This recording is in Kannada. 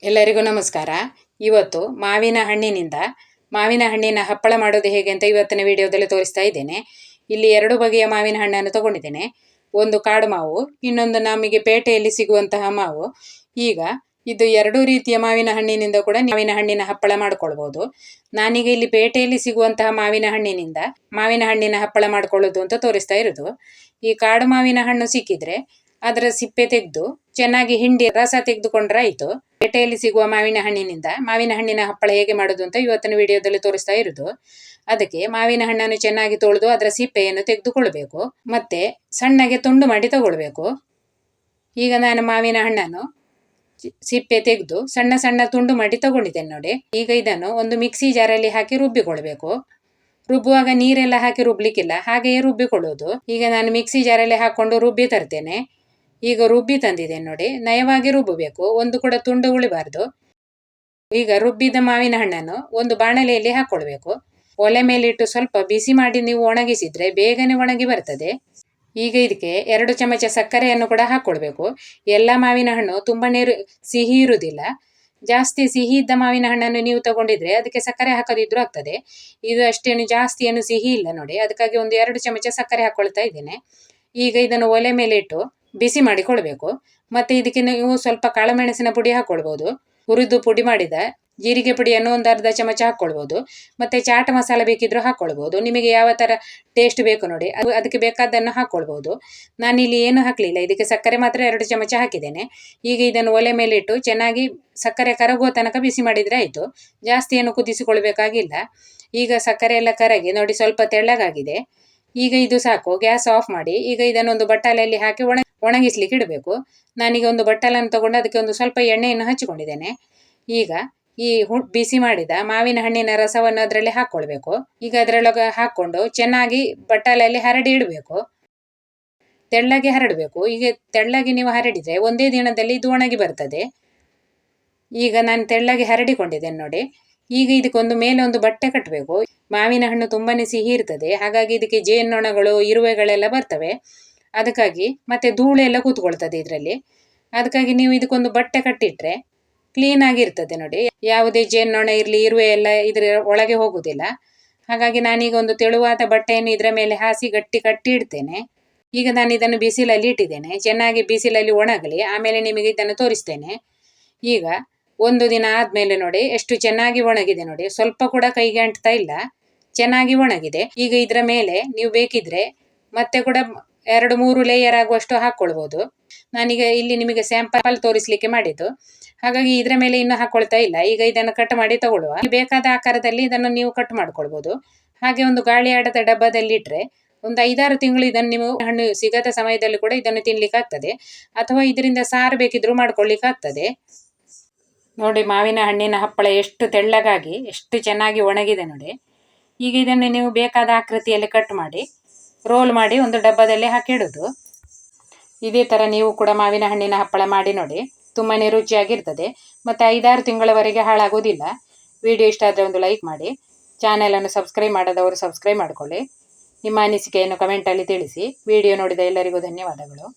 ಎಲ್ಲರಿಗೂ ನಮಸ್ಕಾರ. ಇವತ್ತು ಮಾವಿನ ಹಣ್ಣಿನ ಹಪ್ಪಳ ಮಾಡೋದು ಹೇಗೆ ಅಂತ ಇವತ್ತಿನ ವಿಡಿಯೋದಲ್ಲಿ ತೋರಿಸ್ತಾ ಇದ್ದೇನೆ. ಇಲ್ಲಿ 2 ಬಗೆಯ ಮಾವಿನ ಹಣ್ಣನ್ನು ತಗೊಂಡಿದ್ದೇನೆ. ಒಂದು ಕಾಡು ಮಾವು, ಇನ್ನೊಂದು ನಮಗೆ ಪೇಟೆಯಲ್ಲಿ ಸಿಗುವಂತಹ ಮಾವು. ಈಗ ಇದು 2 ರೀತಿಯ ಮಾವಿನ ಹಣ್ಣಿನಿಂದ ಕೂಡ ಮಾವಿನ ಹಣ್ಣಿನ ಹಪ್ಪಳ ಮಾಡ್ಕೊಳ್ಬಹುದು. ನಾನೀಗ ಇಲ್ಲಿ ಪೇಟೆಯಲ್ಲಿ ಸಿಗುವಂತಹ ಮಾವಿನ ಹಣ್ಣಿನ ಹಪ್ಪಳ ಮಾಡ್ಕೊಳ್ಳೋದು ಅಂತ ತೋರಿಸ್ತಾ ಇರೋದು. ಈ ಕಾಡು ಮಾವಿನ ಹಣ್ಣು ಸಿಕ್ಕಿದ್ರೆ ಅದರ ಸಿಪ್ಪೆ ತೆಗೆದು ಚೆನ್ನಾಗಿ ಹಿಂಡಿ ರಸ ತೆಗೆದುಕೊಂಡ್ರೆ ಆಯ್ತು. ಪೇಟೆಯಲ್ಲಿ ಸಿಗುವ ಮಾವಿನ ಹಣ್ಣಿನ ಹಪ್ಪಳ ಹೇಗೆ ಮಾಡೋದು ಅಂತ ಇವತ್ತಿನ ವಿಡಿಯೋದಲ್ಲಿ ತೋರಿಸ್ತಾ ಇರೋದು. ಅದಕ್ಕೆ ಮಾವಿನ ಹಣ್ಣನ್ನು ಚೆನ್ನಾಗಿ ತೊಳೆದು ಅದರ ಸಿಪ್ಪೆಯನ್ನು ತೆಗೆದುಕೊಳ್ಬೇಕು. ಮತ್ತೆ ಸಣ್ಣಗೆ ತುಂಡು ಮಾಡಿ ತಗೊಳ್ಬೇಕು. ಈಗ ನಾನು ಮಾವಿನ ಹಣ್ಣನ್ನು ಸಿಪ್ಪೆ ತೆಗೆದು ಸಣ್ಣ ಸಣ್ಣ ತುಂಡು ಮಾಡಿ ತಗೊಂಡಿದ್ದೇನೆ ನೋಡಿ. ಈಗ ಇದನ್ನು ಒಂದು ಮಿಕ್ಸಿ ಜಾರಲ್ಲಿ ಹಾಕಿ ರುಬ್ಬಿಕೊಳ್ಬೇಕು. ರುಬ್ಬುವಾಗ ನೀರೆಲ್ಲ ಹಾಕಿ ರುಬ್ಲಿಕ್ಕಿಲ್ಲ, ಹಾಗೆಯೇ ರುಬ್ಬಿಕೊಳ್ಳೋದು. ಈಗ ನಾನು ಮಿಕ್ಸಿ ಜಾರಲ್ಲಿ ಹಾಕೊಂಡು ರುಬ್ಬಿ ತರ್ತೇನೆ. ಈಗ ರುಬ್ಬಿ ತಂದಿದ್ದೇನೆ ನೋಡಿ. ನಯವಾಗಿ ರುಬ್ಬಬೇಕು, ಒಂದು ಕೂಡ ತುಂಡು ಉಳಿಬಾರ್ದು. ಈಗ ರುಬ್ಬಿದ ಮಾವಿನ ಹಣ್ಣನ್ನು ಒಂದು ಬಾಣಲೆಯಲ್ಲಿ ಹಾಕೊಳ್ಬೇಕು. ಒಲೆ ಮೇಲಿಟ್ಟು ಸ್ವಲ್ಪ ಬಿಸಿ ಮಾಡಿ ನೀವು ಒಣಗಿಸಿದ್ರೆ ಬೇಗನೆ ಒಣಗಿ ಬರ್ತದೆ. ಈಗ ಇದಕ್ಕೆ 2 ಚಮಚ ಸಕ್ಕರೆಯನ್ನು ಕೂಡ ಹಾಕೊಳ್ಬೇಕು. ಎಲ್ಲ ಮಾವಿನ ಹಣ್ಣು ತುಂಬಾ ಸಿಹಿ ಇರುವುದಿಲ್ಲ. ಜಾಸ್ತಿ ಸಿಹಿ ಇದ್ದ ಮಾವಿನ ಹಣ್ಣನ್ನು ನೀವು ತಗೊಂಡಿದ್ರೆ ಅದಕ್ಕೆ ಸಕ್ಕರೆ ಹಾಕದಿದ್ರೂ ಆಗ್ತದೆ. ಇದು ಅಷ್ಟೇನು ಜಾಸ್ತಿ ಏನು ಸಿಹಿ ಇಲ್ಲ ನೋಡಿ. ಅದಕ್ಕಾಗಿ ಒಂದು 2 ಚಮಚ ಸಕ್ಕರೆ ಹಾಕೊಳ್ತಾ ಇದ್ದೇನೆ. ಈಗ ಇದನ್ನು ಒಲೆ ಮೇಲೆ ಇಟ್ಟು ಬಿಸಿ ಮಾಡಿಕೊಳ್ಬೇಕು. ಮತ್ತೆ ಇದಕ್ಕೆ ನೀವು ಸ್ವಲ್ಪ ಕಾಳುಮೆಣಸಿನ ಪುಡಿ ಹಾಕೊಳ್ಬಹುದು. ಹುರಿದು ಪುಡಿ ಮಾಡಿದ ಜೀರಿಗೆ ಪುಡಿಯನ್ನು ಒಂದು ಅರ್ಧ ಚಮಚ ಹಾಕೊಳ್ಬಹುದು. ಮತ್ತೆ ಚಾಟ್ ಮಸಾಲ ಬೇಕಿದ್ರೂ ಹಾಕೊಳ್ಬಹುದು. ನಿಮಗೆ ಯಾವ ತರ ಟೇಸ್ಟ್ ಬೇಕು ನೋಡಿ, ಅದಕ್ಕೆ ಬೇಕಾದನ್ನು ಹಾಕೊಳ್ಬಹುದು. ನಾನಿಲ್ಲಿ ಏನು ಹಾಕಲಿಲ್ಲ, ಇದಕ್ಕೆ ಸಕ್ಕರೆ ಮಾತ್ರ 2 ಚಮಚ ಹಾಕಿದ್ದೇನೆ. ಈಗ ಇದನ್ನು ಒಲೆ ಮೇಲೆ ಇಟ್ಟು ಚೆನ್ನಾಗಿ ಸಕ್ಕರೆ ಕರಗುವ ತನಕ ಬಿಸಿ ಮಾಡಿದ್ರೆ ಆಯ್ತು. ಜಾಸ್ತಿ ಏನು ಕುದಿಸಿಕೊಳ್ಬೇಕಾಗಿಲ್ಲ. ಈಗ ಸಕ್ಕರೆ ಎಲ್ಲ ಕರಗಿ ನೋಡಿ ಸ್ವಲ್ಪ ತೆಳ್ಳಗಾಗಿದೆ. ಈಗ ಇದು ಸಾಕು, ಗ್ಯಾಸ್ ಆಫ್ ಮಾಡಿ ಈಗ ಇದನ್ನೊಂದು ಬಟ್ಟಲಲ್ಲಿ ಹಾಕಿ ಒಣಗಿಸ್ಲಿಕ್ಕೆ ಇಡಬೇಕು. ನಾನೀಗ ಒಂದು ಬಟ್ಟಲನ್ನು ತಗೊಂಡು ಅದಕ್ಕೆ ಒಂದು ಸ್ವಲ್ಪ ಎಣ್ಣೆಯನ್ನು ಹಚ್ಚಿಕೊಂಡಿದ್ದೇನೆ. ಈಗ ಈ ಬಿಸಿ ಮಾಡಿದ ಮಾವಿನ ಹಣ್ಣಿನ ರಸವನ್ನು ಅದರಲ್ಲಿ ಹಾಕೊಳ್ಬೇಕು. ಈಗ ಅದರೊಳಗೆ ಹಾಕೊಂಡು ಚೆನ್ನಾಗಿ ಬಟ್ಟಲಲ್ಲಿ ಹರಡಿ ಇಡಬೇಕು. ತೆಳ್ಳಗೆ ಹರಡಬೇಕು. ಈಗ ತೆಳ್ಳಗೆ ನೀವು ಹರಡಿದ್ರೆ ಒಂದೇ ದಿನದಲ್ಲಿ ಇದು ಒಣಗಿ ಬರ್ತದೆ. ಈಗ ನಾನು ತೆಳ್ಳಗೆ ಹರಡಿಕೊಂಡಿದ್ದೇನೆ ನೋಡಿ. ಈಗ ಇದಕ್ಕೊಂದು ಮೇಲೆ ಒಂದು ಬಟ್ಟೆ ಕಟ್ಟಬೇಕು. ಮಾವಿನ ಹಣ್ಣು ತುಂಬಾನೇ ಸಿಹಿ ಇರ್ತದೆ, ಹಾಗಾಗಿ ಇದಕ್ಕೆ ಜೇನ್ನೊಣಗಳು ಇರುವೆಗಳೆಲ್ಲ ಬರ್ತವೆ. ಅದಕ್ಕಾಗಿ ಮತ್ತೆ ಧೂಳೆಲ್ಲ ಕೂತ್ಕೊಳ್ತದೆ ಇದರಲ್ಲಿ. ಅದಕ್ಕಾಗಿ ನೀವು ಇದಕ್ಕೊಂದು ಬಟ್ಟೆ ಕಟ್ಟಿಟ್ರೆ ಕ್ಲೀನ್ ಆಗಿರ್ತದೆ ನೋಡಿ. ಯಾವುದೇ ಜೇನ್ನೊಣ ಇರಲಿ ಇರುವೆ ಎಲ್ಲ ಇದ್ರ ಒಳಗೆ ಹೋಗುದಿಲ್ಲ. ಹಾಗಾಗಿ ನಾನೀಗ ಒಂದು ತೆಳುವಾದ ಬಟ್ಟೆಯನ್ನು ಇದರ ಮೇಲೆ ಹಾಸಿ ಗಟ್ಟಿ ಕಟ್ಟಿ ಇಡ್ತೇನೆ. ಈಗ ನಾನು ಇದನ್ನು ಬಿಸಿಲಲ್ಲಿ ಇಟ್ಟಿದ್ದೇನೆ. ಚೆನ್ನಾಗಿ ಬಿಸಿಲಲ್ಲಿ ಒಣಗಲಿ, ಆಮೇಲೆ ನಿಮಗೆ ಇದನ್ನು ತೋರಿಸ್ತೇನೆ. ಈಗ ಒಂದು ದಿನ ಆದ್ಮೇಲೆ ನೋಡಿ ಎಷ್ಟು ಚೆನ್ನಾಗಿ ಒಣಗಿದೆ ನೋಡಿ. ಸ್ವಲ್ಪ ಕೂಡ ಕೈಗೆ ಅಂಟ್ತಾ ಇಲ್ಲ, ಚೆನ್ನಾಗಿ ಒಣಗಿದೆ. ಈಗ ಇದರ ಮೇಲೆ ನೀವು ಬೇಕಿದ್ರೆ ಮತ್ತೆ ಕೂಡ 2-3 ಲೇಯರ್ ಆಗುವಷ್ಟು ಹಾಕೊಳ್ಬಹುದು. ನಾನೀಗ ಇಲ್ಲಿ ನಿಮಗೆ ಸ್ಯಾಂಪಲ್ ತೋರಿಸ್ಲಿಕ್ಕೆ ಮಾಡಿದ್ದು, ಹಾಗಾಗಿ ಇದರ ಮೇಲೆ ಇನ್ನು ಹಾಕೊಳ್ತಾ ಇಲ್ಲ. ಈಗ ಇದನ್ನು ಕಟ್ ಮಾಡಿ ತಗೊಳ್ಳುವ. ಬೇಕಾದ ಆಕಾರದಲ್ಲಿ ಇದನ್ನು ನೀವು ಕಟ್ ಮಾಡ್ಕೊಳ್ಬಹುದು. ಹಾಗೆ ಒಂದು ಗಾಳಿ ಆಡದ ಡಬ್ಬದಲ್ಲಿ ಇಟ್ರೆ ಒಂದು 5-6 ತಿಂಗಳು ಇದನ್ನು ನೀವು ಹಣ್ಣು ಸಿಗದ ಸಮಯದಲ್ಲಿ ಕೂಡ ಇದನ್ನು ತಿನ್ಲಿಕ್ಕೆ ಆಗ್ತದೆ. ಅಥವಾ ಇದರಿಂದ ಸಾರು ಬೇಕಿದ್ರೂ ಮಾಡ್ಕೊಳ್ಳಿಕ್ಕೆ ಆಗ್ತದೆ ನೋಡಿ. ಮಾವಿನ ಹಣ್ಣಿನ ಹಪ್ಪಳ ಎಷ್ಟು ತೆಳ್ಳಗಾಗಿ ಎಷ್ಟು ಚೆನ್ನಾಗಿ ಒಣಗಿದೆ ನೋಡಿ. ಈಗ ಇದನ್ನು ನೀವು ಬೇಕಾದ ಆಕೃತಿಯಲ್ಲಿ ಕಟ್ ಮಾಡಿ ರೋಲ್ ಮಾಡಿ ಒಂದು ಡಬ್ಬದಲ್ಲಿ ಹಾಕಿಡುದು. ಇದೇ ಥರ ನೀವು ಕೂಡ ಮಾವಿನ ಹಣ್ಣಿನ ಹಪ್ಪಳ ಮಾಡಿ ನೋಡಿ. ತುಂಬಾ ರುಚಿಯಾಗಿರ್ತದೆ ಮತ್ತು 5-6 ತಿಂಗಳವರೆಗೆ ಹಾಳಾಗೋದಿಲ್ಲ. ವಿಡಿಯೋ ಇಷ್ಟ ಆದರೆ ಒಂದು ಲೈಕ್ ಮಾಡಿ. ಚಾನೆಲನ್ನು ಸಬ್ಸ್ಕ್ರೈಬ್ ಮಾಡದವರು ಸಬ್ಸ್ಕ್ರೈಬ್ ಮಾಡಿಕೊಳ್ಳಿ. ನಿಮ್ಮ ಅನಿಸಿಕೆಯನ್ನು ಕಮೆಂಟಲ್ಲಿ ತಿಳಿಸಿ. ವಿಡಿಯೋ ನೋಡಿದ ಎಲ್ಲರಿಗೂ ಧನ್ಯವಾದಗಳು.